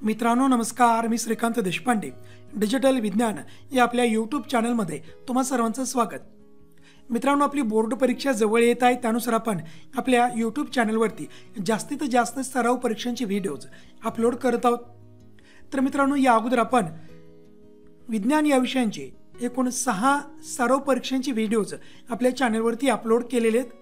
मित्रांनो नमस्कार, मी श्रीकांत देशपांडे डिजिटल विज्ञान या आपल्या यूट्यूब चॅनलमध्ये तुम्हा सर्वांचं स्वागत। मित्रांनो, आपली बोर्ड परीक्षा जवळ येत आहे, त्यानुसार आपण आपल्या यूट्यूब चॅनलवरती जास्तीत जास्त सराव परीक्षांचे व्हिडिओज अपलोड करत आहोत। तर मित्रांनो, या अगोदर आपण विज्ञान या विषयांचे एकूण 6 सराव परीक्षांचे व्हिडिओज आपल्या चॅनलवरती अपलोड केलेले आहेत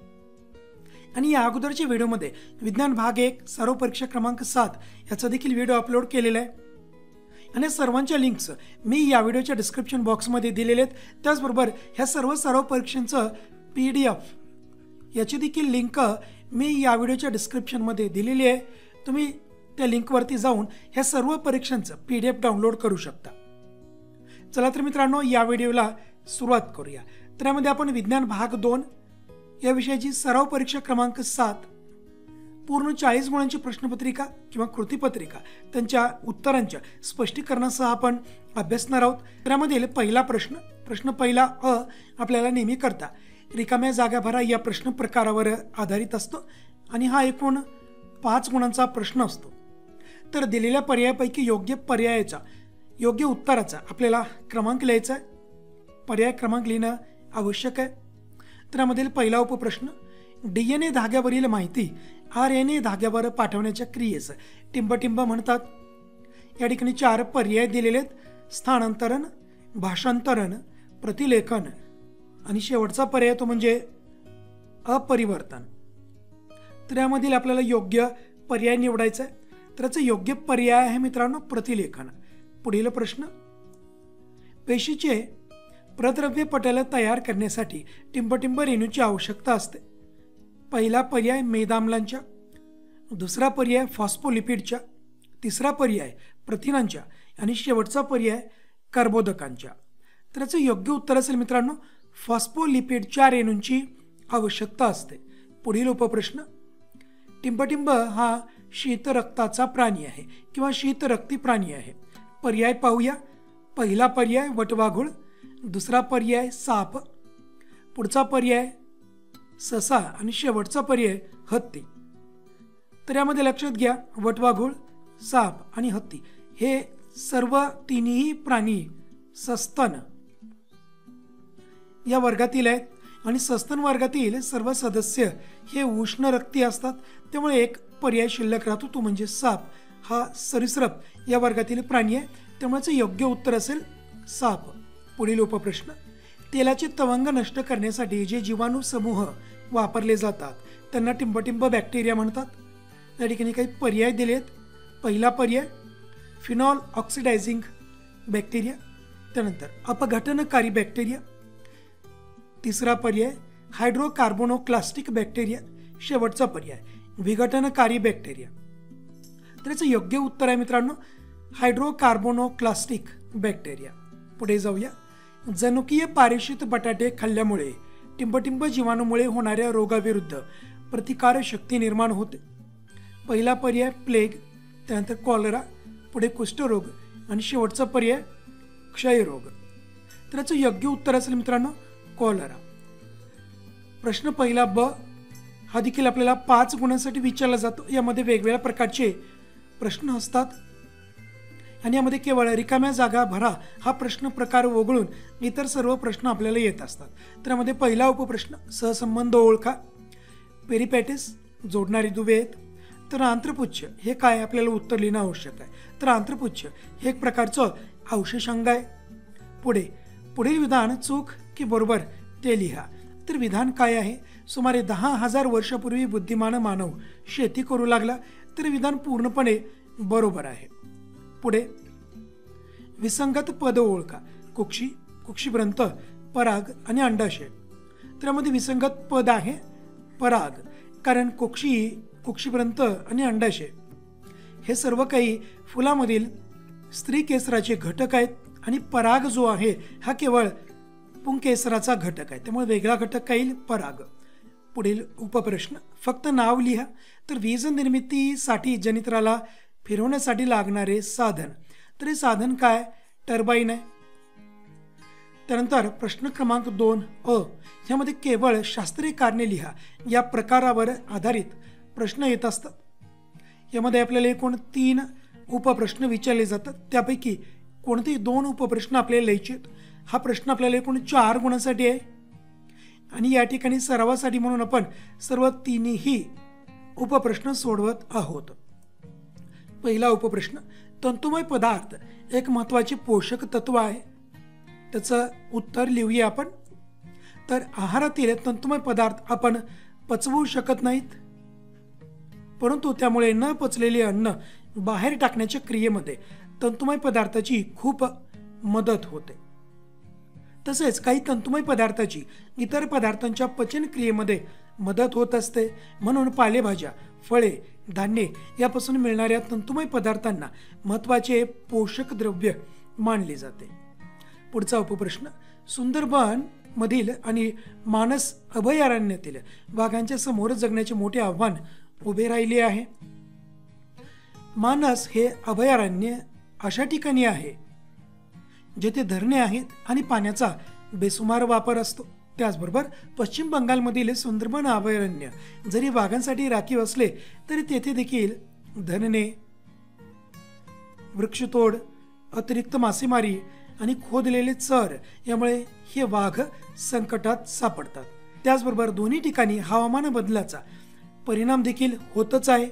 आणि या अगोदरच्या व्हिडिओमध्ये विज्ञान भाग 1 सराव परीक्षा क्रमांक 7 याचा देखील व्हिडिओ अपलोड केलेला आहे आणि सर्वांच्या लिंक्स मी या व्हिडिओच्या डिस्क्रिप्शन बॉक्समध्ये दिलेले आहेत। त्याचबरोबर ह्या सर्व सराव परीक्षांचं PDF याची देखील लिंक मी या व्हिडिओच्या डिस्क्रिप्शनमध्ये दिलेली आहे। तुम्ही त्या लिंकवरती जाऊन ह्या सर्व परीक्षांचं PDF डाउनलोड करू शकता। चला तर मित्रांनो, या व्हिडिओला सुरुवात करूया। तर यामध्ये आपण विज्ञान भाग 2 या विषयाची सराव परीक्षा क्रमांक 7 पूर्ण 40 गुणांची प्रश्नपत्रिका किंवा कृतीपत्रिका त्यांच्या उत्तरांच्या स्पष्टीकरणासह आपण अभ्यासणार आहोत। त्यामध्ये पहिला प्रश्न पहिला अ आपल्याला नेहमी करता रिकाम्या जागा भरा या प्रश्न प्रकारावर आधारित असतो आणि हा एकूण 5 गुणांचा प्रश्न असतो। तर दिलेल्या पर्यायापैकी योग्य उत्तराचा आपल्याला क्रमांक लिहायचा आहे, पर्याय क्रमांक लिहिणं आवश्यक आहे। तर यामधील पहिला उपप्रश्न, DNA धाग्यावरील माहिती RNA धाग्यावर पाठवण्याच्या क्रियेस टिंबटिंब म्हणतात। या ठिकाणी 4 पर्याय दिलेले आहेत, स्थानांतरण, भाषांतरण, प्रतिलेखन आणि शेवटचा पर्याय तो म्हणजे अपरिवर्तन। तर यामधील आपल्याला योग्य पर्याय निवडायचा आहे। तर याचा योग्य पर्याय आहे मित्रांनो प्रतिलेखन। पुढील प्रश्न, पेशीचे प्रद्रव्य पटल तयार करण्यासाठी टिंबटिंब रेणूची आवश्यकता असते। पहिला पर्याय मेदाम्लांच्या, दुसरा पर्याय फॉस्फोलिपिडच्या, तिसरा पर्याय प्रथिनांच्या आणि शेवटचा पर्याय कर्बोदकांच्या। तर याचं योग्य उत्तर असेल मित्रांनो फॉस्फोलिपिडच्या रेणूंची आवश्यकता असते। पुढील उपप्रश्न, टिंबटिंब हा शीतरक्ताचा प्राणी आहे किंवा शीतरक्ती प्राणी आहे। पर्याय पाहूया। पहिला पर्याय वटवाघूळ, दुसरा पर्याय साप, पुढचा पर्याय ससा आणि शेवटचा पर्याय हत्ती। तर यामध्ये लक्षात घ्या, वटवाघूळ, साप आणि हत्ती हे सर्व तिन्ही प्राणी सस्तन या वर्गातील आहेत आणि सस्तन वर्गातील सर्व सदस्य हे उष्ण रक्ती असतात। त्यामुळे एक पर्याय शिल्लक राहतो, तो म्हणजे साप हा सरीसृप या वर्गातील प्राणी आहे, त्यामुळे योग्य उत्तर असेल साप। पुढील उपप्रश्न, तेलाचे तवंग नष्ट करण्यासाठी जे जीवाणू समूह वापरले जातात त्यांना टिंबटिंब बॅक्टेरिया म्हणतात। या ठिकाणी काही पर्याय दिले आहेत। पहिला पर्याय फिनॉल ऑक्सिडायझिंग बॅक्टेरिया, त्यानंतर अपघटनकारी बॅक्टेरिया, तिसरा पर्याय हायड्रोकार्बोनोक्लास्टिक बॅक्टेरिया, शेवटचा पर्याय विघटनकारी बॅक्टेरिया। तर याचं योग्य उत्तर आहे मित्रांनो हायड्रोकार्बोनोक्लास्टिक बॅक्टेरिया। पुढे जाऊया, जनुकीय पारेषित बटाटे खाल्ल्यामुळे टिंबटिंब जीवाणूमुळे होणाऱ्या रोगाविरुद्ध प्रतिकार शक्ती निर्माण होते। पहिला पर्याय प्लेग, त्यानंतर कॉलरा, पुढे कुष्ठरोग आणि शेवटचा पर्याय क्षयरोग। तर याचं योग्य उत्तर असेल मित्रांनो कॉलरा। प्रश्न पहिला ब हा देखील आपल्याला 5 गुणांसाठी विचारला जातो। यामध्ये वेगवेगळ्या प्रकारचे प्रश्न असतात आणि यामध्ये केवळ रिकाम्या जागा भरा हा प्रश्न प्रकार वगळून इतर सर्व प्रश्न आपल्याला येत असतात। तर यामध्ये पहिला उपप्रश्न, सहसंबंध ओळखा, पेरिपॅटिस जोडणारी दुवे आहेत। तर आंत्रपुच्छ हे काय, आपल्याला उत्तर लिहिणं आवश्यक आहे। तर आंत्रपुच्छ हे एक प्रकारचं अवशेषांग आहे। पुढील विधान चूक की बरोबर ते लिहा। तर विधान काय आहे, सुमारे 10,000 वर्षापूर्वी बुद्धिमान मानव शेती करू लागला। तर विधान पूर्णपणे बरोबर आहे। पुढे विसंगत पद ओळखा, कुक्षी, कुक्षिभ्रंत, पराग आणि अंडाशय। तर यामध्ये विसंगत पद आहे पराग, कारण कुक्षिभ्रंत आणि अंडाशय हे सर्व काही फुलामधील स्त्री केसराचे घटक आहेत आणि पराग जो आहे हा केवळ पुंकेसराचा घटक आहे, त्यामुळे वेगळा घटक काय येईल पराग। पुढील उपप्रश्न, फक्त नाव लिहा। तर वीज निर्मितीसाठी जनित्राला फिरवण्यासाठी लागणारे साधन, तर हे साधन काय, टर्बाईन आहे। त्यानंतर प्रश्न क्रमांक 2 अ यामध्ये केवळ शास्त्रीय कारणे लिहा या प्रकारावर आधारित प्रश्न येत असतात। यामध्ये आपल्याला एकूण 3 उपप्रश्न विचारले जातात, त्यापैकी कोणतेही 2 उपप्रश्न आपल्याला लिहायचे आहेत. हा प्रश्न आपल्याला एकूण 4 गुणांसाठी आहे आणि या ठिकाणी सरावासाठी म्हणून आपण सर्व 3ही उपप्रश्न सोडवत आहोत. पहिला उपप्रश्न, तंतुमय पदार्थ एक महत्त्वाचे पोषक तत्व आहे. त्याचं उत्तर लिहूया आपण. तर आहारातील तंतुमय पदार्थ आपण पचवू शकत नाहीत, परंतु त्यामुळे न पचलेले अन्न बाहेर टाकण्याच्या क्रियेमध्ये तंतुमय पदार्थाची खूप मदत होते. तसेच काही तंतुमय पदार्थाची इतर पदार्थांच्या पचन क्रियेमध्ये मदत होत असते. म्हणून पालेभाज्या, फळे, धान्ये यापासून मिळणाऱ्या तंतुमय पदार्थांना महत्त्वाचे पोषक द्रव्य मानले जाते. पुढचा उपप्रश्न, सुंदरबन मधील आणि मानस अभयारण्यातील वाघांच्या समोर जगण्याचे मोठे आव्हान उभे राहिले आहे. मानस हे अभयारण्य अशा ठिकाणी आहे जेथे धरणे आहेत आणि पाण्याचा बेसुमार वापर असतो. त्याचबरोबर पश्चिम बंगालमधील सुंदरबन अभयारण्य जरी वाघांसाठी राखीव असले तरी तेथे देखील धरणे, वृक्षतोड, अतिरिक्त मासेमारी आणि खोदलेले चर यामुळे हे वाघ संकटात सापडतात. त्याचबरोबर दोन्ही ठिकाणी हवामान बदलाचा परिणाम देखील होतच आहे.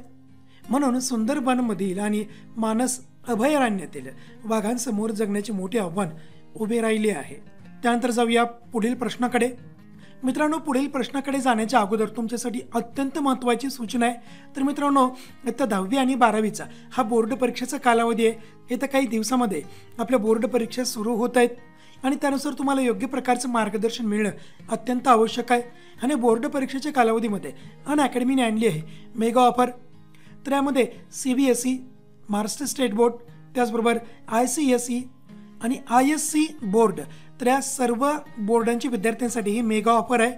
म्हणून सुंदरबनमधील आणि मानस अभयारण्यातील वाघांसमोर जगण्याचे मोठे आव्हान उभे राहिले आहे. त्यानंतर जाऊया पुढील प्रश्नाकडे. मित्रांनो, पुढील प्रश्नाकडे जाण्याच्या अगोदर तुमच्यासाठी अत्यंत महत्त्वाची सूचना आहे. तर मित्रांनो, इयत्ता 10वी आणि 12वीचा हा बोर्ड परीक्षेचा कालावधी आहे. येत्या काही दिवसामध्ये आपल्या बोर्ड परीक्षा सुरू होत आहेत आणि त्यानुसार तुम्हाला योग्य प्रकारचं मार्गदर्शन मिळणं अत्यंत आवश्यक आहे. आणि बोर्ड परीक्षेच्या कालावधीमध्ये अनअकॅडमीने आणली आहे मेगा ऑफर. तर यामध्ये CBSE, महाराष्ट्र स्टेट बोर्ड, त्याचबरोबर ICSE आणि ISC बोर्ड, तर या सर्व बोर्डांच्या विद्यार्थ्यांसाठी ही मेगा ऑफर आहे.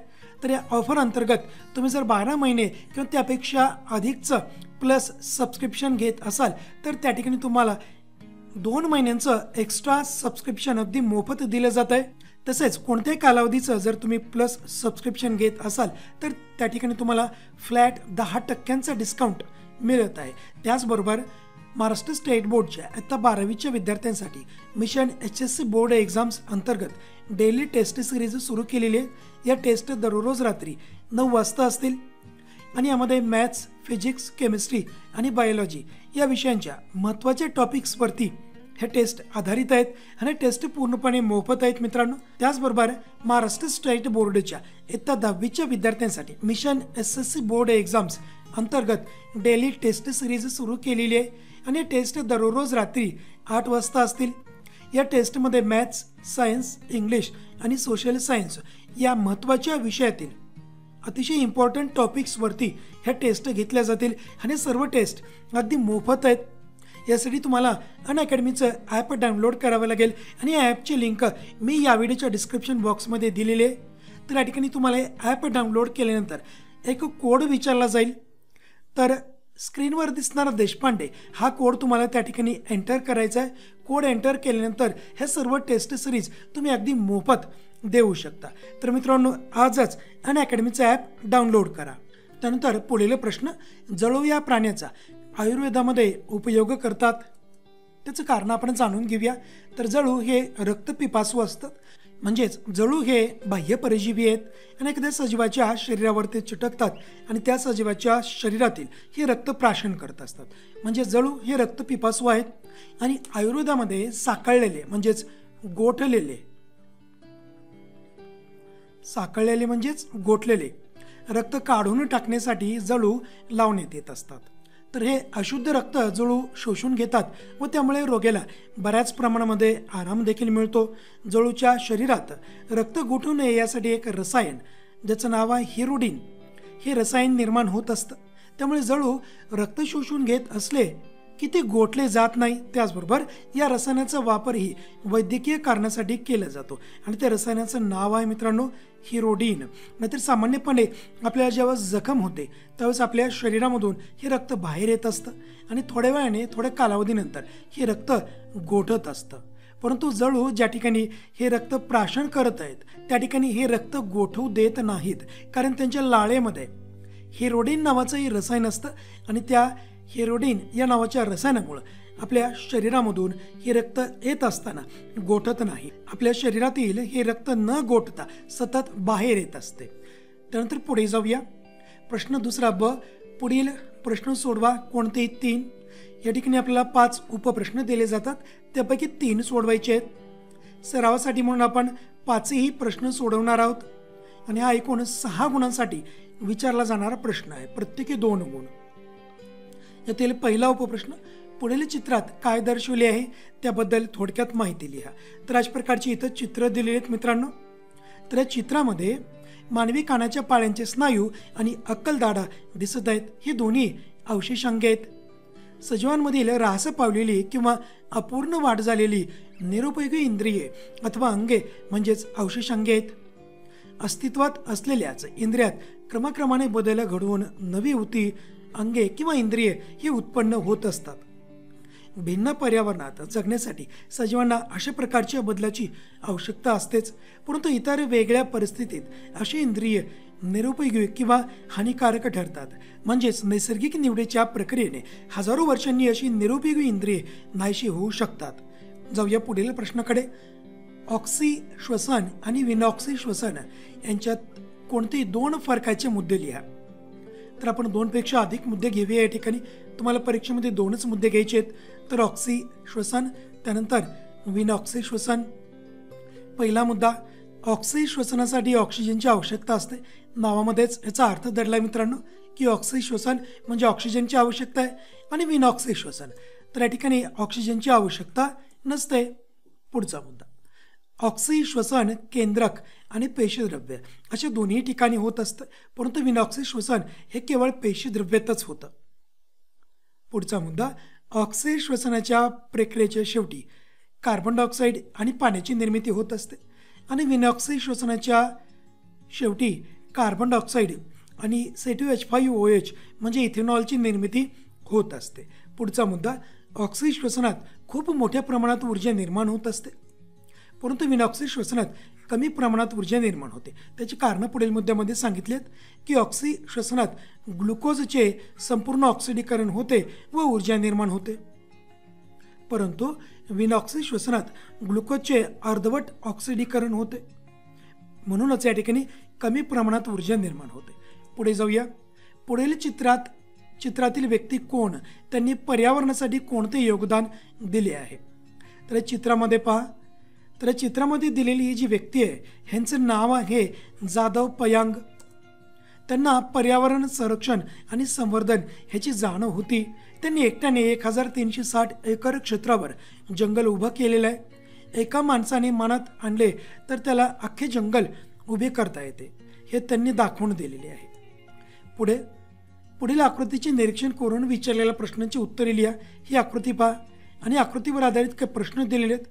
तर या ऑफर अंतर्गत तुम्ही जर 12 महिने किंवा त्यापेक्षा अधिकचं प्लस सबस्क्रिप्शन घेत असाल तर त्या ठिकाणी तुम्हाला 2 महिन्यांचं एक्स्ट्रा सबस्क्रिप्शन अगदी मोफत दिलं जात आहे. तसेच कोणत्याही कालावधीचं जर तुम्ही प्लस सबस्क्रिप्शन घेत असाल तर त्या ठिकाणी तुम्हाला फ्लॅट 10% डिस्काउंट मिळत आहे. त्याचबरोबर महाराष्ट्र स्टेट बोर्डच्या इयत्ता 12वीच्या विद्यार्थ्यांसाठी मिशन HSC बोर्ड एक्झाम्स अंतर्गत डेली टेस्ट सिरीज सुरू केलेली आहे. या टेस्ट दररोज रात्री 9 वाजता असतील आणि यामध्ये मॅथ्स, फिजिक्स, केमिस्ट्री आणि बायोलॉजी या विषयांच्या महत्त्वाच्या टॉपिक्सवरती हे टेस्ट आधारित आहेत आणि टेस्ट पूर्णपणे मोफत आहेत मित्रांनो. त्याचबरोबर महाराष्ट्र स्टेट बोर्डच्या इयत्ता 10वीच्या विद्यार्थ्यांसाठी मिशन SSC बोर्ड एक्झाम्स अंतर्गत डेली टेस्ट सिरीज सुरू केलेली आहे आणि टेस्ट दररोज रात्री 8 वाजता असतील. या टेस्टमध्ये मॅथ्स, सायन्स, इंग्लिश आणि सोशल सायन्स या महत्त्वाच्या विषयातील अतिशय इम्पॉर्टंट टॉपिक्सवरती ह्या टेस्ट घेतल्या जातील आणि सर्व टेस्ट अगदी मोफत आहेत. यासाठी तुम्हाला अनअकॅडमीचं ॲप डाउनलोड करावं लागेल आणि या ॲपची लिंक मी या व्हिडिओच्या डिस्क्रिप्शन बॉक्समध्ये दिलेली आहे. तर या ठिकाणी तुम्हाला हे ॲप डाउनलोड केल्यानंतर एक कोड विचारला जाईल. तर स्क्रीनवर दिसणारा देशपांडे हा कोड तुम्हाला त्या ठिकाणी एंटर करायचा आहे. कोड एंटर केल्यानंतर हे सर्व टेस्ट सिरीज तुम्ही अगदी मोफत देऊ शकता. तर मित्रांनो, आजच अनअकॅडमीचं ॲप डाउनलोड करा. त्यानंतर पुढील प्रश्न, जळू या प्राण्याचा आयुर्वेदामध्ये उपयोग करतात. त्याचं कारण आपण जाणून घेऊया. तर जळू हे रक्तपिपासू असतात. म्हणजेच जळू हे बाह्य परजीवी आहेत आणि एखाद्या सजीवाच्या शरीरावरती चिटकतात आणि त्या सजीवाच्या शरीरातील हे रक्त प्राशन करत असतात. म्हणजे जळू हे रक्तपिपासू आहेत आणि आयुर्वेदामध्ये साकळलेले म्हणजेच गोठलेले रक्त काढून टाकण्यासाठी जळू लावण्यात येत असतात. तर हे अशुद्ध रक्त जळू शोषून घेतात व त्यामुळे रोग्याला बऱ्याच प्रमाणामध्ये आराम देखील मिळतो. जळूच्या शरीरात रक्त गोठू नये यासाठी एक रसायन ज्याचं नाव आहे हिरोडिन हे रसायन निर्माण होत असतं. त्यामुळे जळू रक्त शोषून घेत असले की ते गोठले जात नाही. त्याचबरोबर या रसायनाचा वापरही वैद्यकीय कारणासाठी केला जातो आणि त्या रसायनाचं नाव आहे मित्रांनो हिरोडिन. नाहीतर सामान्यपणे आपल्याला जेव्हा जखम होते त्यावेळेस आपल्या शरीरामधून हे रक्त बाहेर येत असतं आणि थोड्या वेळाने थोड्या कालावधीनंतर हे रक्त गोठत असतं. परंतु जळू ज्या ठिकाणी हे रक्त प्राशन करत आहेत त्या ठिकाणी हे रक्त गोठवू देत नाहीत, कारण त्यांच्या लाळेमध्ये हिरोडिन नावाचं हे रसायन असतं आणि त्या हेरोडिन या नावाच्या रसायनामुळे आपल्या शरीरामधून हे रक्त येत असताना गोठत नाही. आपल्या शरीरातील हे रक्त न गोठता सतत बाहेर येत असते. त्यानंतर पुढे जाऊया. प्रश्न दुसरा ब. पुढील प्रश्न सोडवा कोणतेही 3. या ठिकाणी आपल्याला 5 उपप्रश्न दिले जातात, त्यापैकी 3 सोडवायचे आहेत. सरावासाठी म्हणून आपण 5ही प्रश्न सोडवणार आहोत आणि हा एकूण 6 गुणांसाठी विचारला जाणारा प्रश्न आहे, प्रत्येकी 2 गुण. यातील पहिला उपप्रश्न, पुढील चित्रात काय दर्शवले आहे त्याबद्दल थोडक्यात माहिती लिहा. तर अशा प्रकारची इथं चित्र दिलेली आहेत मित्रांनो. तर या चित्रामध्ये मानवी कानाच्या पाळ्यांचे स्नायू आणि अक्कलदाढा दिसत आहेत. ही दोन्ही अवशेषांगे आहेत. सजीवांमधील ऱ्हास पावलेली किंवा अपूर्ण वाढ झालेली निरुपयोगी इंद्रिये अथवा अंगे म्हणजेच अवशेषांगे आहेत. अस्तित्वात असलेल्याच इंद्रियात क्रमाक्रमाने बदल घडवून नवी ऊती, अंगे किंवा इंद्रिये ही उत्पन्न होत असतात. भिन्न पर्यावरणात जगण्यासाठी सजीवांना अशा प्रकारच्या बदलाची आवश्यकता असतेच, परंतु इतर वेगळ्या परिस्थितीत अशी इंद्रिये निरुपयोगी किंवा हानिकारक ठरतात. म्हणजेच नैसर्गिक निवडीच्या प्रक्रियेने हजारो वर्षांनी अशी निरुपयोगी इंद्रिये नाहीशी होऊ शकतात. जाऊया पुढील प्रश्नाकडे. ऑक्सी श्वसन आणि विनॉक्सी श्वसन यांच्यात कोणते 2 फरकाचे मुद्दे लिहा. तर आपण 2 पेक्षा अधिक मुद्दे घेऊया. या ठिकाणी तुम्हाला परीक्षेमध्ये 2च मुद्दे घ्यायचे आहेत. तर ऑक्सी श्वसन, त्यानंतर विनॉक्सी श्वसन. पहिला मुद्दा, ऑक्सी श्वसनासाठी ऑक्सिजनची आवश्यकता असते. नावामध्येच याचा अर्थ दडला मित्रांनो की ऑक्सी श्वसन म्हणजे ऑक्सिजनची आवश्यकता आहे आणि विनॉक्सी श्वसन तर या ठिकाणी ऑक्सिजनची आवश्यकता नसते. पुढचा मुद्दा, ऑक्सी श्वसन केंद्रक आणि पेशीद्रव्य अशा दोन्ही ठिकाणी होत असतं, परंतु विनॉक्सी श्वसन हे केवळ पेशीद्रव्यातच होतं. पुढचा मुद्दा, ऑक्सी श्वसनाच्या प्रक्रियेच्या शेवटी कार्बन डायऑक्साईड आणि पाण्याची निर्मिती होत असते आणि विनॉक्सी श्वसनाच्या शेवटी कार्बन डायऑक्साईड आणि C2H5OH म्हणजे इथेनॉलची निर्मिती होत असते. पुढचा मुद्दा, ऑक्सी श्वसनात खूप मोठ्या प्रमाणात ऊर्जा निर्माण होत असते, परंतु विनॉक्सी श्वसनात कमी प्रमाणात ऊर्जा निर्माण होते. त्याची कारणं पुढील मुद्द्यामध्ये सांगितलेत की ऑक्सी श्वसनात ग्लुकोजचे संपूर्ण ऑक्सिडीकरण होते व ऊर्जा निर्माण होते, परंतु विनॉक्सी श्वसनात ग्लुकोजचे अर्धवट ऑक्सिडीकरण होते, म्हणूनच या ठिकाणी कमी प्रमाणात ऊर्जा निर्माण होते. पुढे जाऊया. पुढील चित्रातील व्यक्ती कोण, त्यांनी पर्यावरणासाठी कोणते योगदान दिले आहे. तर चित्रामध्ये पहा. तर चित्रामध्ये दिलेली ही जी व्यक्ती आहे ह्यांचं नाव आहे जाधव पयांग. त्यांना पर्यावरण संरक्षण आणि संवर्धन ह्याची जाणीव होती. त्यांनी एकट्याने 1360 एकर क्षेत्रावर जंगल उभं केलेलं आहे. एका माणसाने मनात आणले तर त्याला अख्खे जंगल उभे करता येते, हे त्यांनी दाखवून दिलेले आहे. पुढील आकृतीचे निरीक्षण करून विचारलेल्या प्रश्नांची उत्तरे लिहा. ही आकृती पहा आणि आकृतीवर आधारित काही प्रश्न दिलेले आहेत.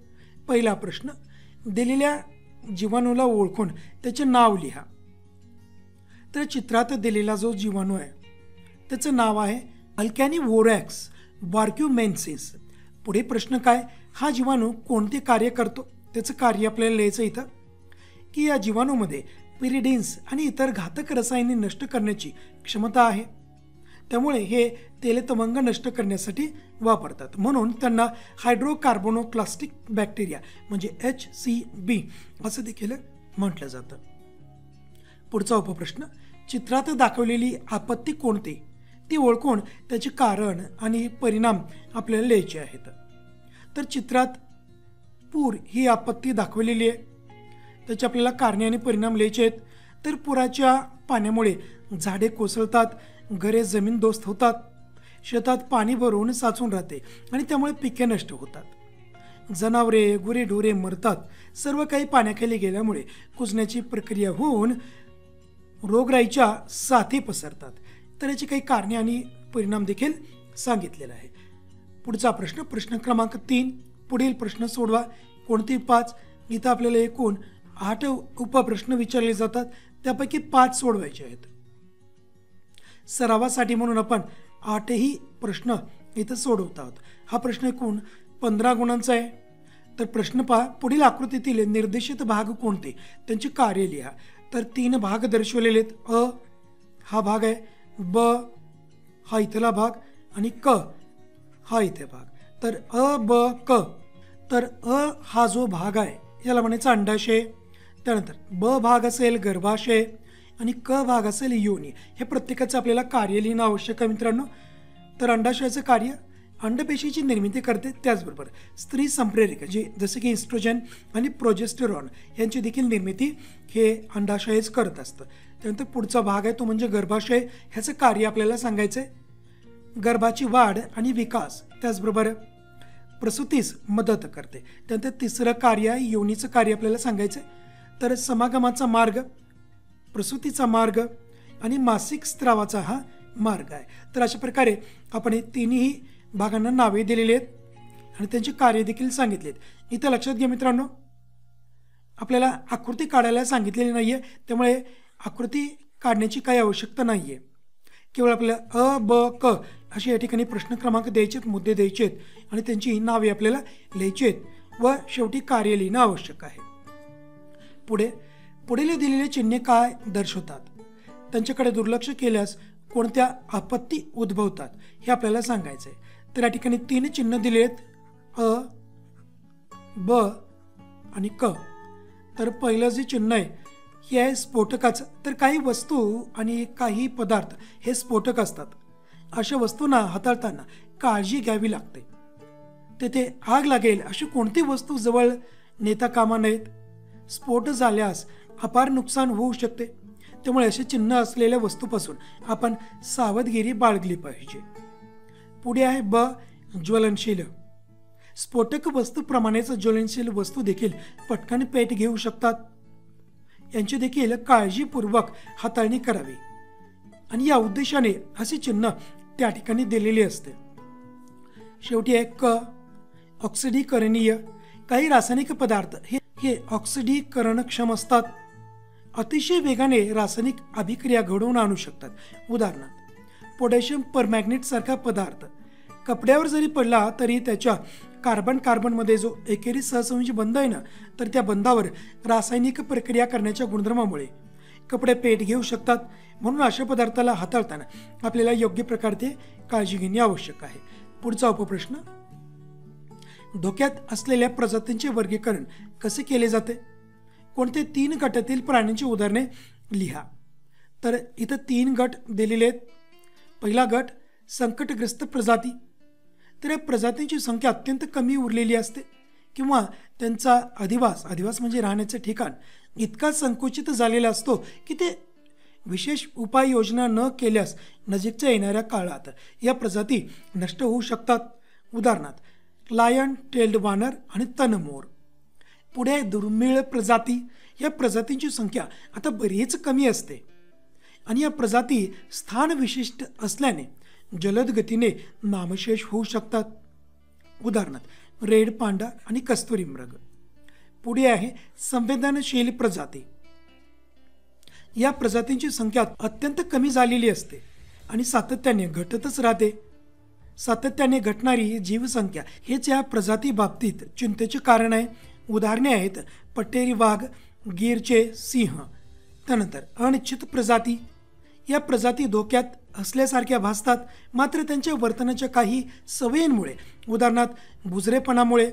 पहिला प्रश्न, दिलेल्या जीवाणूला ओळखून त्याचे नाव लिहा. तर चित्रात दिलेला जो जीवाणू आहे त्याचं नाव आहे अल्कॅनिव्होरॅक्स बार्क्युमेन्सिस. पुढे प्रश्न काय, हा जीवाणू कोणते कार्य करतो, त्याचं कार्य आपल्याला लिहायचं इथं की या जीवाणूमध्ये पिरिडिन्स आणि इतर घातक रसायने नष्ट करण्याची क्षमता आहे, त्यामुळे हे तेलतमंग नष्ट करण्यासाठी वापरतात, म्हणून त्यांना हायड्रोकार्बोनोक्लास्टिक बॅक्टेरिया म्हणजे HCB असं देखील म्हटलं जातं. पुढचा उपप्रश्न, चित्रात दाखवलेली आपत्ती कोणती ती ओळखून त्याचे कारण आणि परिणाम आपल्याला लिहायचे आहेत. तर चित्रात पूर ही आपत्ती दाखवलेली आहे, त्याचे आपल्याला कारणे आणि परिणाम लिहायचे आहेत. तर पुराच्या पाण्यामुळे झाडे कोसळतात, घरे जमीनदोस्त होतात, शेतात पाणी भरून साचून राहते आणि त्यामुळे पिके नष्ट होतात, जनावरे गुरेढोरे मरतात, सर्व काही पाण्याखाली गेल्यामुळे कुजण्याची प्रक्रिया होऊन रोगराईच्या साथी पसरतात. तर याची काही कारणे आणि परिणाम देखील सांगितलेला आहे. पुढचा प्रश्न, प्रश्न क्रमांक 3. पुढील प्रश्न सोडवा कोणती 5. इथं आपल्याला एकूण 8 उपप्रश्न विचारले जातात, त्यापैकी 5 सोडवायचे आहेत. सरावासाठी म्हणून आपण 8ही प्रश्न इथं सोडवत आहोत. हा प्रश्न एकूण 15 गुणांचा आहे. तर प्रश्न पहा, पुढील आकृतीतील निर्देशित भाग कोणते, त्यांचे कार्य लिहा. तर 3 भाग दर्शवलेले आहेत. अ हा भाग आहे, ब हा इथला भाग आणि क हा इथे भाग. तर अ ब क. तर अ हा जो भाग आहे याला म्हणायचं अंडाशय. त्यानंतर ब भाग असेल गर्भाशय आणि क भाग असेल योनी. हे प्रत्येकाचं आपल्याला कार्य लिहिणं आवश्यक आहे मित्रांनो. तर अंडाशयाचं कार्य अंडपेशीची निर्मिती करते, त्याचबरोबर स्त्री संप्रेरक जे जसे की इस्ट्रोजन आणि प्रोजेस्टेरॉन यांची देखील निर्मिती हे अंडाशयच करत असतं. त्यानंतर पुढचा भाग आहे तो म्हणजे गर्भाशय. ह्याचं कार्य आपल्याला सांगायचं आहे. गर्भाची वाढ आणि विकास त्याचबरोबर प्रसूतीस मदत करते. त्यानंतर तिसरं कार्य आहे योनीचं कार्य आपल्याला सांगायचं आहे. तर समागमाचा मार्ग, प्रसूतीचा मार्ग आणि मासिक स्त्रावाचा हा मार्ग आहे. तर अशा प्रकारे आपण हे तिन्ही भागांना नावे दिलेली आहेत आणि त्यांची कार्य देखील सांगितली आहेत. इथं लक्षात घ्या मित्रांनो, आपल्याला आकृती काढायला सांगितलेली नाही आहे, त्यामुळे आकृती काढण्याची काही आवश्यकता नाही आहे. केवळ आपल्याला अ ब क असे या ठिकाणी प्रश्न क्रमांक द्यायचे आहेत, मुद्दे द्यायचे आहेत आणि त्यांची नावे आपल्याला लिहायची आहेत व शेवटी कार्य लिहिणं आवश्यक आहे. पुढील दिलेले चिन्हे काय दर्शवतात? त्यांच्याकडे दुर्लक्ष केल्यास कोणत्या आपत्ती उद्भवतात हे आपल्याला सांगायचं आहे. तर या ठिकाणी 3 चिन्ह दिले आहेत, अ ब आणि क. तर पहिलं जे चिन्ह आहे हे आहे स्फोटकाचं. तर काही वस्तू आणि काही पदार्थ हे स्फोटक असतात. अशा वस्तूंना हाताळताना काळजी घ्यावी लागते. तेथे आग लागेल अशी कोणती वस्तू जवळ नेता कामा नयेत. स्फोट झाल्यास अपार नुकसान होऊ शकते, त्यामुळे असे चिन्ह असलेल्या वस्तूपासून आपण सावधगिरी बाळगली पाहिजे. पुढे आहे ब ज्वलनशील. स्फोटक वस्तूप्रमाणेच ज्वलनशील वस्तू देखील पटकन पेट घेऊ शकतात. यांची देखील काळजीपूर्वक हाताळणी करावी आणि या उद्देशाने असे चिन्ह त्या ठिकाणी दिलेले असते. शेवटी आहे क ऑक्सिडीकरणीय. काही रासायनिक पदार्थ हे ऑक्सिडीकरणक्षम असतात. अतिशय वेगाने रासायनिक अभिक्रिया घडवून आणू शकतात. उदाहरणार्थ पोटॅशियम परमॅग्नेट सारखा पदार्थ कपड्यावर जरी पडला तरी त्याच्या कार्बनमध्ये जो एकेरी सहसंयोजी बंध आहे ना, तर त्या बंधावर रासायनिक प्रक्रिया करण्याच्या गुणधर्मामुळे कपडे पेट घेऊ शकतात. म्हणून अशा पदार्थाला हाताळताना आपल्याला योग्य प्रकारे काळजी घेणे आवश्यक आहे. पुढचा उपप्रश्न, धोक्यात असलेल्या प्रजातींचे वर्गीकरण कसे केले जाते? कोणते 3 गटातील प्राण्यांची उदाहरणे लिहा. तर इथं 3 गट दिलेले आहेत. पहिला गट संकटग्रस्त प्रजाती. तर या प्रजातींची संख्या अत्यंत कमी उरलेली असते किंवा त्यांचा अधिवास म्हणजे राहण्याचे ठिकाण इतका संकुचित झालेला असतो की ते विशेष उपाययोजना न केल्यास नजीकच्या येणाऱ्या काळात या प्रजाती नष्ट होऊ शकतात. उदाहरणार्थ लायन टेल्ड वानर आणि तनमोर. पुढे दुर्मिळ प्रजाती. या प्रजातींची संख्या आता बरीच कमी असते आणि या प्रजाती स्थान विशिष्ट असल्याने जलद गतीने नामशेष होऊ शकतात. उदाहरणार्थ रेड पांडा आणि कस्तुरी मृग. पुढे आहे संवेदनशील प्रजाती. या प्रजातींची संख्या अत्यंत कमी झालेली असते आणि सातत्याने घटतच राहते. सातत्याने घटणारी जीवसंख्या हेच या प्रजाती बाबतीत चिंतेचे कारण आहे. उदाहरणे आहेत पट्टेरी वाघ, गिरचे सिंह. त्यानंतर अनिश्चित प्रजाती. या प्रजाती धोक्यात असल्यासारख्या भासतात, मात्र त्यांच्या वर्तनाच्या काही सवयींमुळे उदाहरणार्थ बुजरेपणामुळे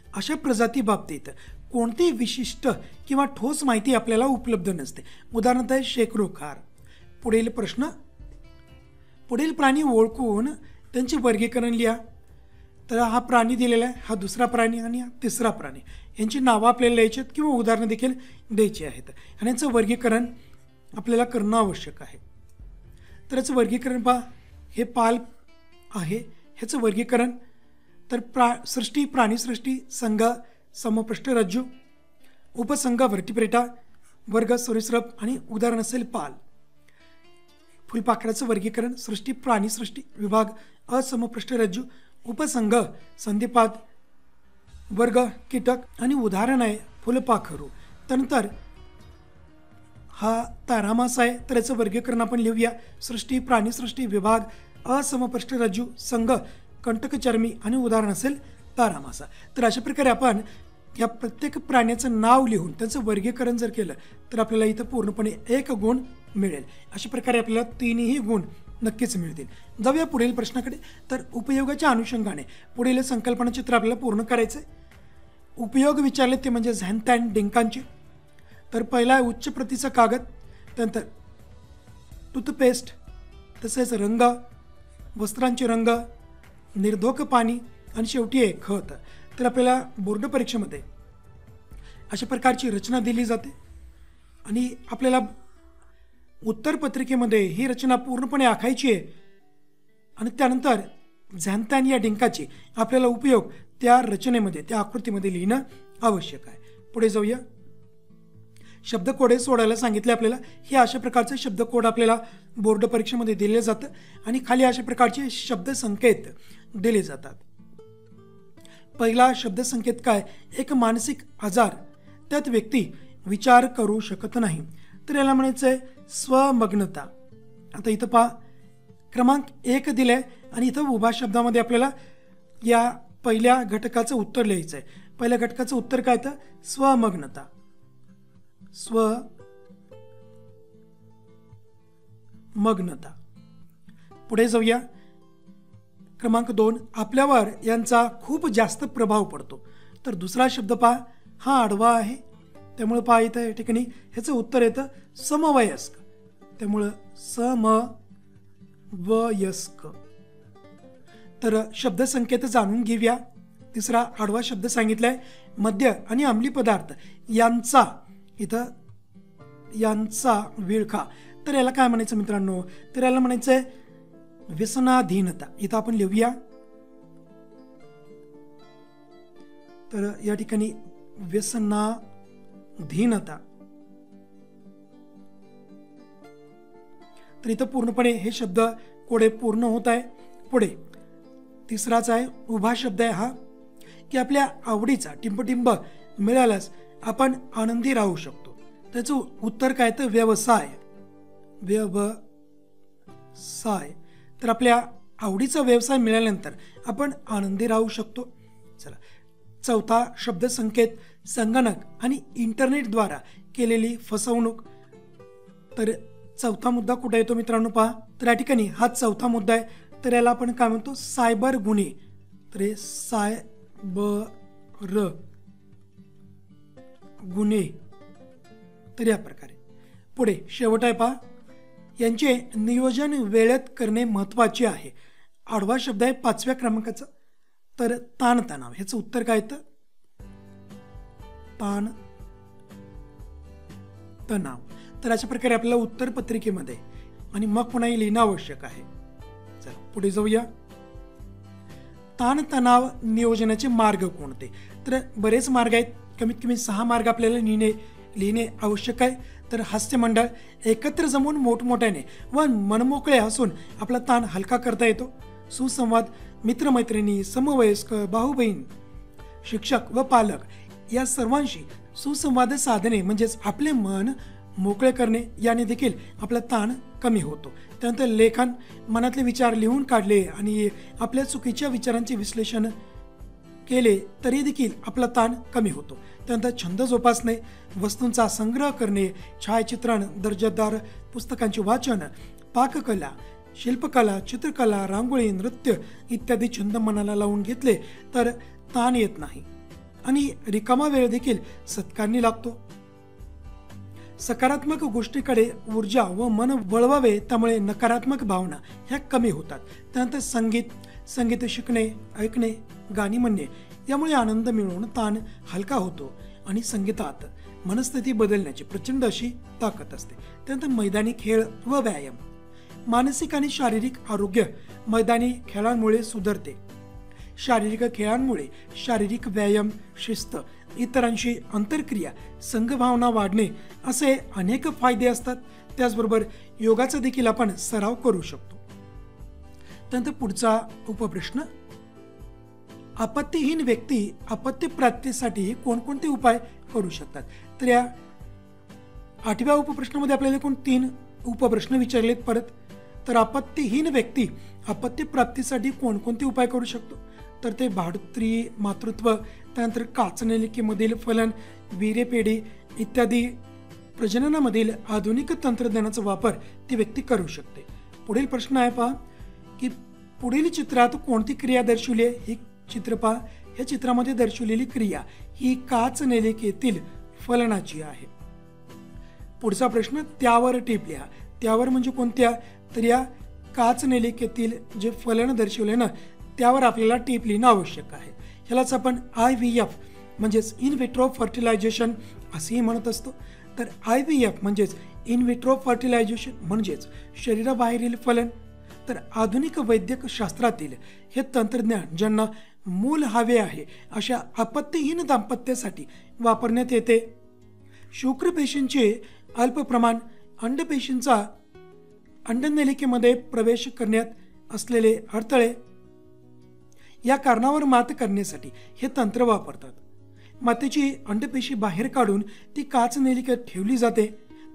अशा प्रजाती बाबतीत कोणती विशिष्ट किंवा ठोस माहिती आपल्याला उपलब्ध नसते. उदाहरणार्थ आहे शेकरूखार. पुढील प्रश्न, पुढील प्राणी ओळखून त्यांचे वर्गीकरण लिहा. तर हा प्राणी दिलेला आहे, हा दुसरा प्राणी आणि हा तिसरा प्राणी. यांची नावं आपल्याला लिहायची आहेत किंवा उदाहरणं देखील द्यायची आहेत आणि यांचं वर्गीकरण आपल्याला करणं आवश्यक आहे. तर याचं वर्गीकरण पहा, हे पाल आहे, ह्याचं वर्गीकरण. तर सृष्टी प्राणीसृष्टी, संघ समपृष्ठ रज्जू, उपसंघ व्हर्टिब्रेटा, वर्ग सरीसृप आणि उदाहरण असेल पाल. फुलपाखराचं वर्गीकरण सृष्टी प्राणीसृष्टी, विभाग असमपृष्ठ रज्जू, उपसंघ संधिपाद, वर्ग कीटक आणि उदाहरण आहे फुलपाखरू. त्यानंतर हा तारामास आहे, तर याचं वर्गीकरण आपण लिहूया. सृष्टी प्राणीसृष्टी, विभाग असमपृष्ठ रज्जू, संघ कंटकचर्मी आणि उदाहरण असेल तारामासा. तर अशा प्रकारे आपण या प्रत्येक प्राण्याचं नाव लिहून त्यांचं वर्गीकरण जर केलं तर आपल्याला इथं पूर्णपणे 1 गुण मिळेल. अशा प्रकारे आपल्याला 3ही गुण नक्कीच मिळतील. जाऊया पुढील प्रश्नाकडे. तर उपयोगाच्या अनुषंगाने पुढील संकल्पना चित्र आपल्याला पूर्ण करायचं आहे. उपयोग विचारले ते म्हणजे झॅनथॅन डिंकांचे. तर पहिला आहे उच्च प्रतीचा कागद, त्यानंतर टूथपेस्ट, तसेच रंग, वस्त्रांचे रंग, निर्धोक पाणी आणि शेवटी आहे खत. तर आपल्याला बोर्ड परीक्षेमध्ये अशा प्रकारची रचना दिली जाते आणि आपल्याला उत्तरपत्रिकेमध्ये ही रचना पूर्णपणे आखायची आहे आणि त्यानंतर झॅनथॅन या डिंकाची आपल्याला उपयोग त्या रचनेमध्ये, त्या आकृतीमध्ये लिहिणं आवश्यक आहे. पुढे जाऊया. शब्दकोडे सोडायला सांगितले आपल्याला. हे अशा प्रकारचे शब्दकोड आपल्याला बोर्ड परीक्षेमध्ये दिले जातं आणि खाली अशा प्रकारचे शब्दसंकेत दिले जातात. पहिला शब्दसंकेत काय? एक मानसिक आजार, त्यात व्यक्ती विचार करू शकत नाही, तर याला म्हणायचं आहे स्वमग्नता. आता इथं पहा क्रमांक 1 दिलंय आणि इथं उभा शब्दामध्ये आपल्याला या पहिल्या घटकाचं उत्तर लिहायचं आहे. पहिल्या घटकाचं उत्तर काय तर स्वमग्नता. स्वमग्नता. पुढे जाऊया. क्रमांक 2 आपल्यावर यांचा खूप जास्त प्रभाव पडतो. तर दुसरा शब्द पहा, हा आडवा आहे, त्यामुळे पहा इथं या ठिकाणी ह्याचं उत्तर येतं समवयस्क. त्यामुळं समवयस्क. तर शब्दसंकेत जाणून घेऊया. तिसरा आडवा शब्द सांगितलाय मद्य आणि अंमली पदार्थ यांचा, इथं यांचा विळखा. तर याला काय म्हणायचं मित्रांनो? तर याला म्हणायचंय व्यसनाधीनता. इथं आपण लिहूया. तर या ठिकाणी व्यसनाधीनता. तर इथं पूर्णपणे हे शब्द कोडे पूर्ण होत आहे. पुढे तिसराच आहे उभा शब्द आहे हा, की आपल्या आवडीचा टिंबटिंब मिळाल्यास आपण आनंदी राहू शकतो. त्याचं उत्तर काय तर व्यवसाय. व्यवसाय. तर आपल्या आवडीचा व्यवसाय मिळाल्यानंतर आपण आनंदी राहू शकतो. चला, चौथा शब्दसंकेत संगणक आणि इंटरनेटद्वारा केलेली फसवणूक. तर चौथा मुद्दा कुठे येतो मित्रांनो? पहा, तर या ठिकाणी हा चौथा मुद्दा आहे. तर याला आपण काय म्हणतो? सायबर गुन्हे. तर हे सायबर गुन्हे. तर या प्रकारे. पुढे शेवट आहे पहा, यांचे नियोजन वेळेत करणे महत्त्वाचे आहे. आडवा शब्द आहे 5व्या क्रमांकाचा. तर ताणतणाव. ह्याचं उत्तर काय येतं? ताण तणाव. तर अशा प्रकारे आपल्याला उत्तर पत्रिकेमध्ये आणि मग पुन्हा लिहिणं आवश्यक आहे. चला पुढे जाऊया. ताणतणाव नियोजनाचे मार्ग कोणते? तर बरेच मार्ग आहेत. कमीत कमी 6 मार्ग आपल्याला लिहिणे आवश्यक आहे. तर हास्यमंडळ, एकत्र जमून मोठमोठ्याने व मनमोकळे हसून आपला ताण हलका करता येतो. सुसंवाद, मित्रमैत्रिणी, समवयस्क, भाऊ बहीण, शिक्षक व पालक या सर्वांशी सुसंवाद साधणे म्हणजेच आपले मन मोकळे करणे, याने देखील आपला ताण कमी होतो. त्यानंतर लेखन, मनातले विचार लिहून काढले आणि आपल्या चुकीच्या विचारांचे विश्लेषण केले तरी देखील आपला ताण कमी होतो. त्यानंतर छंद जोपासणे, वस्तूंचा संग्रह करणे, छायाचित्रण, दर्जेदार पुस्तकांचे वाचन, पाककला, शिल्पकला, चित्रकला, रांगोळी, नृत्य इत्यादी छंद मनाला लावून घेतले तर ताण येत नाही आणि रिकामा वेळ देखील सत्कारणी लागतो. सकारात्मक गोष्टीकडे ऊर्जा व मन वळवावे, त्यामुळे नकारात्मक भावना ह्या कमी होतात. त्यानंतर संगीत शिकणे, ऐकणे, गाणी म्हणणे यामुळे आनंद मिळवून ताण हलका होतो आणि संगीतात मनस्थिती बदलण्याची प्रचंड अशी ताकद असते. त्यानंतर मैदानी खेळ व व्यायाम, मानसिक आणि शारीरिक आरोग्य मैदानी खेळांमुळे सुधारते. शारीरिक खेळांमुळे शारीरिक व्यायाम, शिस्त, इतरांशी आंतरक्रिया, संघभावना वाढणे असे अनेक फायदे असतात. त्याचबरोबर योगाचा देखील आपण सराव करू शकतो. त्यानंतर पुढचा उपप्रश्न, आपत्तीहीन व्यक्ती आपत्ती प्राप्तीसाठी कोणकोणते उपाय करू शकतात? तर या 8व्या उपप्रश्नामध्ये आपल्याला एकूण 3 उपप्रश्न विचारलेत परत. तर आपत्तीहीन व्यक्ती आपत्ती प्राप्तीसाठी कोणकोणते उपाय करू शकतो? तर ते भाडुत्री, मातृत्व, त्यानंतर काचनलिकेमधील फलन, वीर्यपेढी इत्यादी प्रजननामधील आधुनिक तंत्रज्ञानाचा वापर ती व्यक्ती करू शकते. पुढील प्रश्न आहे पहा की पुढील चित्रात कोणती क्रिया दर्शवली आहे. ही चित्र पहा. या चित्रामध्ये दर्शवलेली क्रिया ही काच नलिकेतील फलनाची आहे. पुढचा प्रश्न त्यावर टिप लिहा. त्यावर म्हणजे कोणत्या, तर या काच नलिकेतील जे फलन दर्शवले ना त्यावर आपल्याला टिप लिहिणं आवश्यक आहे. ह्यालाच आपण IVF म्हणजेच इन विट्रो फर्टिलायझेशन असेही म्हणत असतो. तर IVF म्हणजेच इन विट्रो फर्टिलायझेशन म्हणजेच शरीराबाहेरील फलन. तर आधुनिक वैद्यक शास्त्रातील हे तंत्रज्ञान ज्यांना मूल हवे आहे अशा अपत्यहीन दाम्पत्यासाठी वापरण्यात येते. शुक्रपेशींचे अल्प प्रमाण अंडपेशींचा अंडनलिकेमध्ये प्रवेश करण्यात असलेले अडथळे या कारणावर मात करण्यासाठी हे तंत्र वापरतात. मातेची अंडपेशी बाहेर काढून ती काच नलिकेत ठेवली जाते.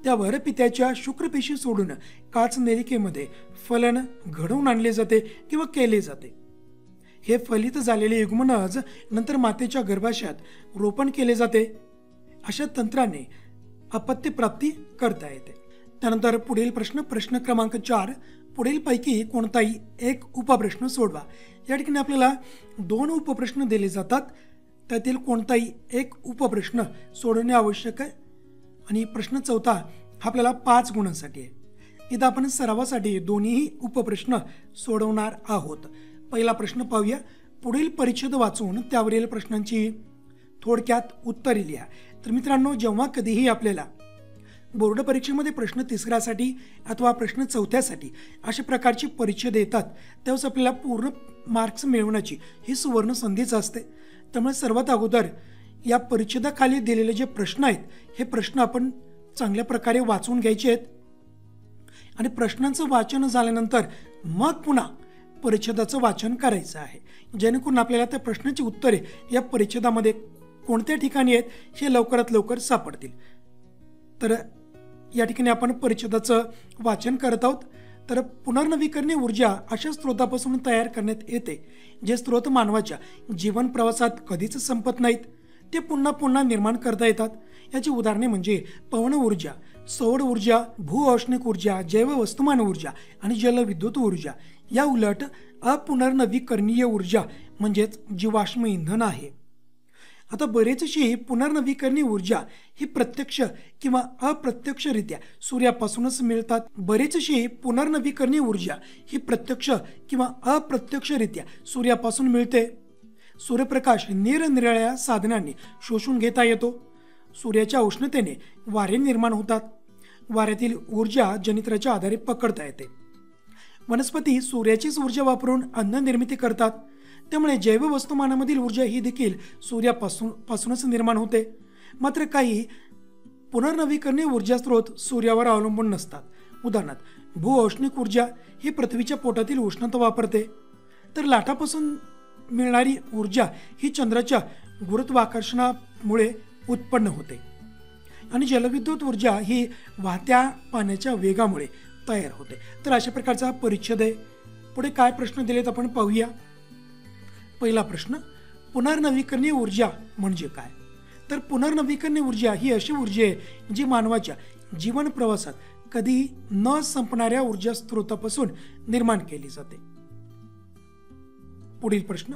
त्यावर पित्याच्या शुक्रपेशी सोडून काच नलिकेमध्ये फलन घडवून आणले जाते किंवा केले जाते. हे फलित झालेले युग्मनज नंतर मातेच्या गर्भाशयात रोपण केले जाते. अशा तंत्राने अपत्य प्राप्ती करता येते. त्यानंतर पुढील प्रश्न क्रमांक 4. पुढीलपैकी कोणताही एक उपप्रश्न सोडवा. या ठिकाणी आपल्याला 2 उपप्रश्न दिले जातात. त्यातील कोणताही एक उपप्रश्न सोडवणे आवश्यक आहे. आणि प्रश्न 4 आपल्याला 5 गुणांसाठी आहे. इथं आपण सरावासाठी दोन्हीही उपप्रश्न सोडवणार आहोत. पहिला प्रश्न पाहूया. पुढील परिच्छेद वाचून त्यावरील प्रश्नांची थोडक्यात उत्तरे लिहा. तर मित्रांनो, जेव्हा कधीही आपल्याला बोर्ड परीक्षेमध्ये प्रश्न 3साठी अथवा प्रश्न 4साठी अशा प्रकारचे परिच्छेद येतात तेव्हाच आपल्याला पूर्ण मार्क्स मिळवण्याची ही सुवर्ण संधीच असते. त्यामुळे सर्वात अगोदर या परिच्छेदाखाली दिलेले जे प्रश्न आहेत हे प्रश्न आपण चांगल्या प्रकारे वाचून घ्यायचे आहेत आणि प्रश्नांचं वाचन झाल्यानंतर मग पुन्हा परिच्छेदाचं वाचन करायचं आहे, जेणेकरून आपल्याला त्या प्रश्नाची उत्तरे या परिच्छेदामध्ये कोणत्या ठिकाणी आहेत हे लवकरात लवकर सापडतील. तर या ठिकाणी आपण परिच्छेदाचं वाचन करत आहोत. तर पुनर्नवीकरणीय ऊर्जा अशा स्रोतापासून तयार करण्यात येते जे स्रोत मानवाच्या जीवन प्रवासात कधीच संपत नाहीत. ते पुन्हा पुन्हा निर्माण करता येतात. याची उदाहरणे म्हणजे पवन ऊर्जा, सौर ऊर्जा, भूऔष्णिक ऊर्जा, जैव वस्तुमान ऊर्जा आणि जलविद्युत ऊर्जा. या उलट अपुनर्नवीकरणीय ऊर्जा म्हणजेच जीवाश्म इंधन आहे. आता बरेचशी पुनर्नवीकरणीय ऊर्जा ही प्रत्यक्ष किंवा अप्रत्यक्षरित्या सूर्यापासूनच मिळतात. बरेचशी पुनर्नवीकरणीय ऊर्जा ही प्रत्यक्ष किंवा अप्रत्यक्षरित्या सूर्यापासून मिळते. सूर्यप्रकाश निरनिराळ्या साधनांनी शोषून घेता येतो. सूर्याच्या उष्णतेने वारे निर्माण होतात. वाऱ्यातील ऊर्जा जनित्राच्या आधारे पकडता येते. वनस्पती सूर्याचीच ऊर्जा वापरून अन्न निर्मिती करतात. त्यामुळे जैव वस्तुमानामधील ऊर्जा ही देखील सूर्यापासूनच निर्माण होते. मात्र काही पुनर्नवीकरणीय ऊर्जा स्रोत सूर्यावर अवलंबून नसतात. उदाहरणार्थ भूऔष्णिक ऊर्जा ही पृथ्वीच्या पोटातील उष्णता वापरते. तर लाटापासून मिळणारी ऊर्जा ही चंद्राच्या गुरुत्वाकर्षणामुळे उत्पन्न होते. आणि जलविद्युत ऊर्जा ही वाहत्या पाण्याच्या वेगामुळे तयार होते. तर अशा प्रकारचा परिच्छेद आहे. पुढे काय प्रश्न दिलेत आपण पाहूया. पहिला प्रश्न, पुनर्नवीकरणीय ऊर्जा म्हणजे काय. तर पुनर्नवीकरणीय ऊर्जा ही अशी ऊर्जा आहे जी मानवाच्या जीवन प्रवासात कधी न संपणाऱ्या ऊर्जा स्रोतापासून निर्माण केली जाते. पुढील प्रश्न,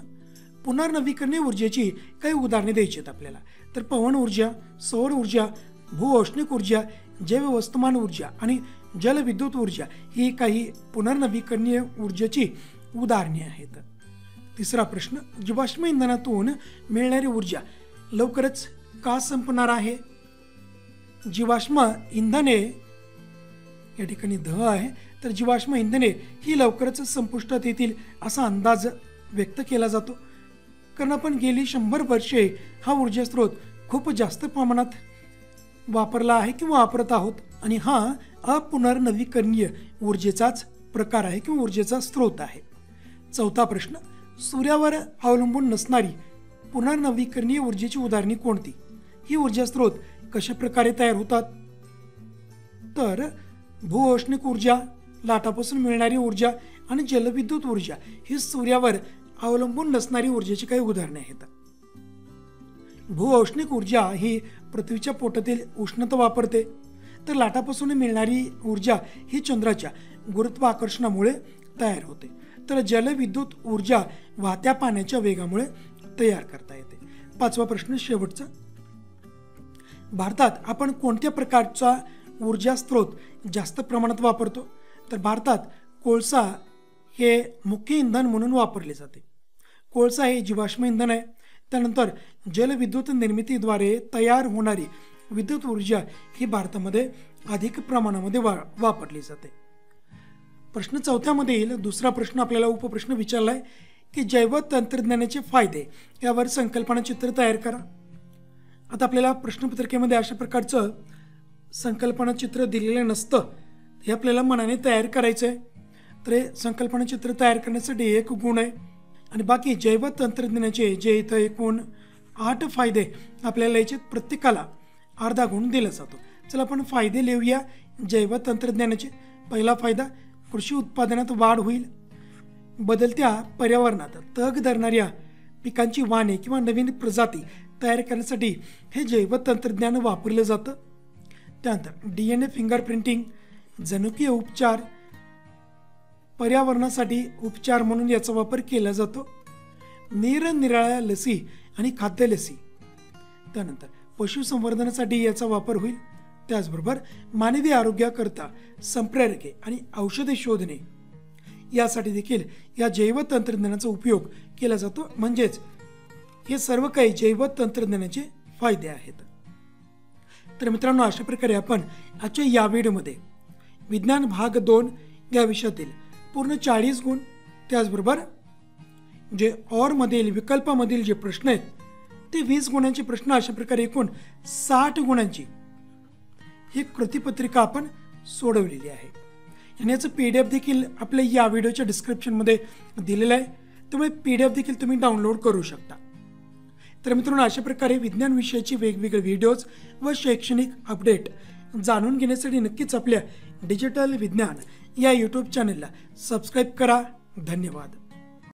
पुनर्नवीकरणीय ऊर्जेची काही उदाहरणे द्यायची आहेत आपल्याला. तर पवन ऊर्जा, सौर ऊर्जा, भूऔष्णिक ऊर्जा, जैव वस्तुमान ऊर्जा आणि जलविद्युत ऊर्जा ही काही पुनर्नवीकरणीय ऊर्जेची उदाहरणे आहेत. तिसरा प्रश्न, जीवाश्म इंधनातून मिळणारी ऊर्जा लवकरच का संपणार आहे. जीवाश्म इंधने, या ठिकाणी ध आहे, तर जीवाश्म इंधने ही लवकरच संपुष्टात येतील असा अंदाज व्यक्त केला जातो. कारण आपण गेली 100 वर्षे हा ऊर्जा स्रोत खूप जास्त प्रमाणात वापरला आहे किंवा वापरत आहोत. आणि हा अपुनर्नवीकरणीय ऊर्जेचाच प्रकार आहे किंवा ऊर्जेचा स्रोत आहे. चौथा प्रश्न, सूर्यावर अवलंबून नसणारी पुनर्नवीकरणीय ऊर्जेची उदाहरणे कोणती. ही ऊर्जा स्रोत कशा प्रकारे तयार होतात. तर भूऔष्णिक ऊर्जा, लाटापासून मिळणारी ऊर्जा आणि जलविद्युत ऊर्जा ही सूर्यावर अवलंबून नसणारी ऊर्जेची काही उदाहरणे आहेत. भूऔष्णिक ऊर्जा ही पृथ्वीच्या पोटातील उष्णता वापरते. तर लाटापासून मिळणारी ऊर्जा ही चंद्राच्या गुरुत्वाकर्षणामुळे तयार होते, तर जलविद्युत ऊर्जा वाहत्या पाण्याच्या वेगामुळे तयार करता येते. 5वा प्रश्न शेवटचा. भारतात आपण कोणत्या प्रकारचा ऊर्जा स्रोत जास्त प्रमाणात वापरतो? तर भारतात कोळसा हे मुख्य इंधन म्हणून वापरले जाते. कोळसा हे जीवाश्म इंधन आहे. त्यानंतर जलविद्युत निर्मितीद्वारे तयार होणारी विद्युत ऊर्जा ही भारतामध्ये अधिक प्रमाणामध्ये वापरली जाते. प्रश्न 4मध्ये येईल. दुसरा प्रश्न आपल्याला उपप्रश्न विचारलाय की जैव तंत्रज्ञानाचे फायदे यावर संकल्पना चित्र तयार करा. आता आपल्याला प्रश्नपत्रिकेमध्ये अशा प्रकारचं संकल्पना चित्र दिलेलं नसतं, हे आपल्याला मनाने तयार करायचं आहे. तर हे संकल्पना चित्र तयार करण्यासाठी 1 गुण आहे आणि बाकी जैव तंत्रज्ञानाचे जे इथं एकूण 8 फायदे आपल्याला याचे प्रत्येकाला अर्धा गुण दिला जातो. चला आपण फायदे लिहूया जैव तंत्रज्ञानाचे. पहिला फायदा, कृषी उत्पादनात वाढ होईल. बदलत्या पर्यावरणात तग धरणाऱ्या पिकांची वाणे किंवा नवीन प्रजाती तयार करण्यासाठी हे जैव तंत्रज्ञान वापरलं जातं. त्यानंतर DNA फिंगरप्रिंटिंग, जनुकीय उपचार, पर्यावरणासाठी उपचार म्हणून याचा वापर केला जातो. निरनिराळ्या लसी आणि खाद्य लसी, त्यानंतर पशुसंवर्धनासाठी याचा वापर होईल. त्याचबरोबर मानवी आरोग्याकरता संप्रेरके आणि औषधे शोधणे यासाठी देखील या जैव तंत्रज्ञानाचा उपयोग केला जातो. म्हणजेच हे सर्व काही जैव तंत्रज्ञानाचे फायदे आहेत. तर मित्रांनो, अशा प्रकारे आपण आजच्या या व्हिडिओमध्ये विज्ञान भाग 2 या विषयातील पूर्ण 40 गुण, त्याचबरोबर जे ऑरमधील विकल्पामधील जे प्रश्न आहेत ते 20 गुणांचे प्रश्न, अशा प्रकारे एकूण 60 गुणांची ही कृतीपत्रिका आपण सोडवलेली आहे. आणि याचं PDF देखील आपल्या या व्हिडिओच्या डिस्क्रिप्शनमध्ये दिलेलं आहे, त्यामुळे PDF देखील तुम्ही डाउनलोड करू शकता. तर मित्रांनो, अशा प्रकारे विज्ञान विषयाची वेगवेगळे व्हिडिओज व शैक्षणिक अपडेट जाणून घेण्यासाठी नक्कीच आपल्या डिजिटल विज्ञान या यूट्यूब चॅनलला सबस्क्राईब करा. धन्यवाद.